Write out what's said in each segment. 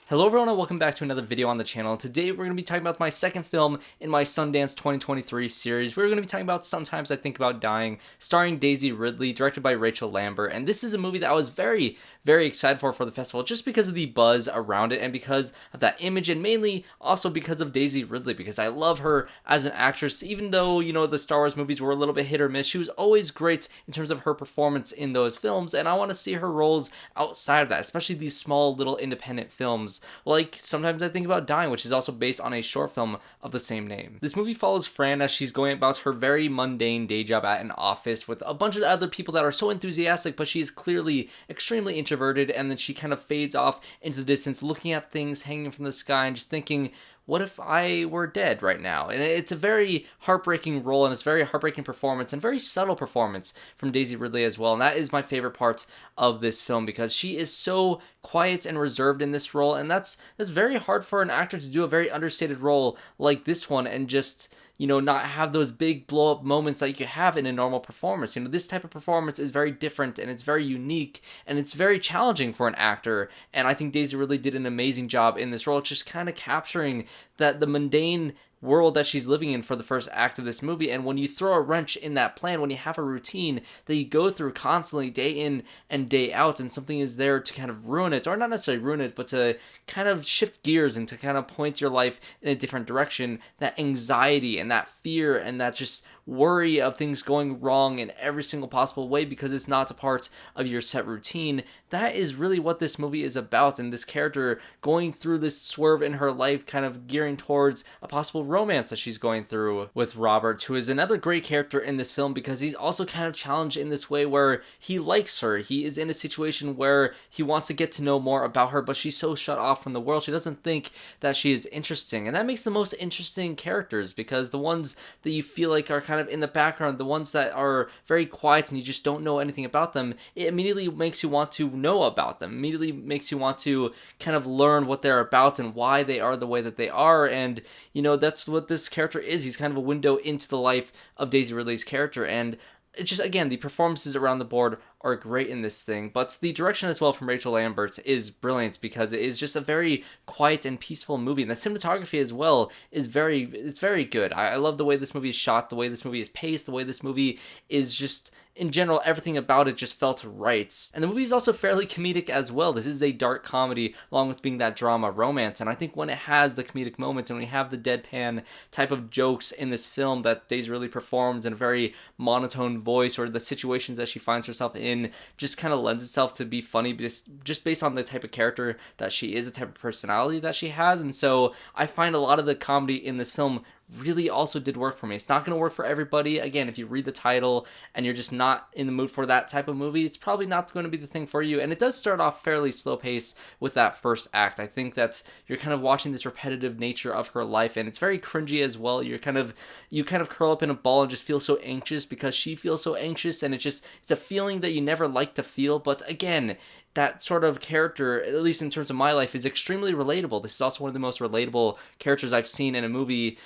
Hello everyone and welcome back to another video on the channel. Today we're going to be talking about my second film in my Sundance 2023 series. We're going to be talking about Sometimes I Think About Dying, starring Daisy Ridley, directed by Rachel Lambert. And this is a movie that I was very excited for the festival, just because of the buzz around it and because of that image, and mainly also because of Daisy Ridley, because I love her as an actress. Even though, you know, the Star Wars movies were a little bit hit or miss, she was always great in terms of her performance in those films, and I want to see her roles outside of that, especially these small little independent films. Like Sometimes I Think About Dying, which is also based on a short film of the same name. This movie follows Fran as she's going about her very mundane day job at an office with a bunch of other people that are so enthusiastic, but she is clearly extremely introverted, and then she kind of fades off into the distance, looking at things hanging from the sky and just thinking, what if I were dead right now? And it's a very heartbreaking role, and it's a very heartbreaking performance, and very subtle performance from Daisy Ridley as well. And that is my favorite part of this film, because she is so quiet and reserved in this role, and that's very hard for an actor to do, a very understated role like this one, and just, you know, not have those big blow up moments that you could have in a normal performance. You know, this type of performance is very different, and it's very unique, and it's very challenging for an actor. And I think Daisy Ridley did an amazing job in this role, just kind of capturing that the mundane world that she's living in for the first act of this movie. And when you throw a wrench in that plan, when you have a routine that you go through constantly day in and day out, and something is there to kind of ruin it, or not necessarily ruin it, but to kind of shift gears and to kind of point your life in a different direction, that anxiety and that fear and that just worry of things going wrong in every single possible way because it's not a part of your set routine, that is really what this movie is about. And this character going through this swerve in her life, kind of gearing towards a possible romance that she's going through with Robert, who is another great character in this film, because he's also kind of challenged in this way where he likes her. He is in a situation where he wants to get to know more about her, but she's so shut off from the world, she doesn't think that she is interesting. And that makes the most interesting characters, because the ones that you feel like are kind of in the background, the ones that are very quiet and you just don't know anything about them, it immediately makes you want to know about them, immediately makes you want to kind of learn what they're about and why they are the way that they are. And, you know, that's what this character is. He's kind of a window into the life of Daisy Ridley's character. And it's just, again, the performances around the board are great in this thing, but the direction as well from Rachel Lambert is brilliant, because it is just a very quiet and peaceful movie, and the cinematography as well is very good. I love the way this movie is shot, the way this movie is paced, the way this movie is just, in general, everything about it just felt right. And the movie is also fairly comedic as well. This is a dark comedy, along with being that drama romance, and I think when it has the comedic moments and we have the deadpan type of jokes in this film that Daisy really performs in a very monotone voice, or the situations that she finds herself in just kind of lends itself to be funny, just based on the type of character that she is, the type of personality that she has. And so I find a lot of the comedy in this film really also did work for me. It's not going to work for everybody. Again, if you read the title and you're just not in the mood for that type of movie, it's probably not going to be the thing for you. And it does start off fairly slow pace with that first act. I think that you're kind of watching this repetitive nature of her life, and it's very cringy as well. You kind of curl up in a ball and just feel so anxious because she feels so anxious, and it's a feeling that you never like to feel. But again, that sort of character, at least in terms of my life, is extremely relatable. This is also one of the most relatable characters I've seen in a movie.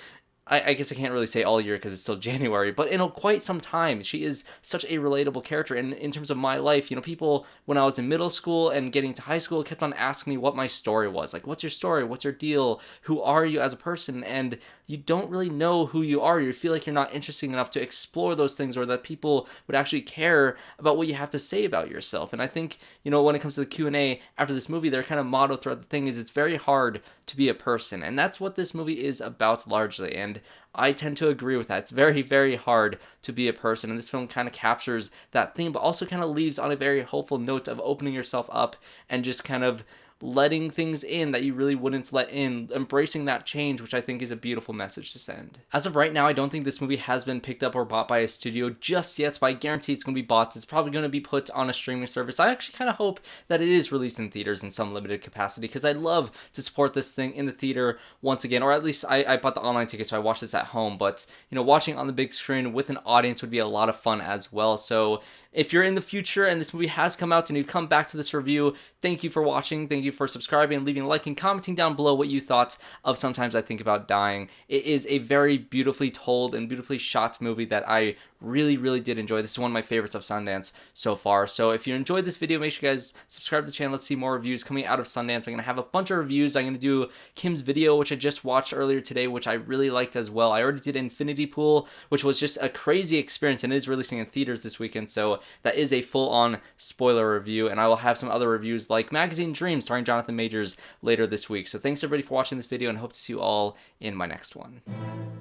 I guess I can't really say all year because it's still January, but in quite some time. She is such a relatable character. And in terms of my life, you know, people, when I was in middle school and getting to high school, kept on asking me what my story was. Like, what's your story? What's your deal? Who are you as a person? And you don't really know who you are. You feel like you're not interesting enough to explore those things, or that people would actually care about what you have to say about yourself. And I think, you know, when it comes to the Q&A after this movie, their kind of motto throughout the thing is, it's very hard to be a person. And that's what this movie is about largely. And I tend to agree with that. It's very hard to be a person, and this film kind of captures that theme, but also kind of leaves on a very hopeful note of opening yourself up and just kind of letting things in that you really wouldn't let in, embracing that change, which I think is a beautiful message to send. As of right now, I don't think this movie has been picked up or bought by a studio just yet, but I guarantee it's going to be bought. It's probably going to be put on a streaming service. I actually kind of hope that it is released in theaters in some limited capacity, because I'd love to support this thing in the theater once again, or at least I bought the online ticket, so I watched this at home, but, you know, watching on the big screen with an audience would be a lot of fun as well. So if you're in the future and this movie has come out and you've come back to this review, thank you for watching, thank you for subscribing, leaving a like, and commenting down below what you thought of Sometimes I Think About Dying. It is a very beautifully told and beautifully shot movie that I really did enjoy. This is one of my favorites of Sundance so far. So if you enjoyed this video, make sure you guys subscribe to the channel. Let's see more reviews coming out of Sundance. I'm going to have a bunch of reviews. I'm going to do Kim's video, which I just watched earlier today, which I really liked as well. I already did Infinity Pool, which was just a crazy experience, and it is releasing in theaters this weekend, so that is a full-on spoiler review, and I will have some other reviews like Magazine Dreams starring Jonathan Majors later this week. So thanks everybody for watching this video, and hope to see you all in my next one.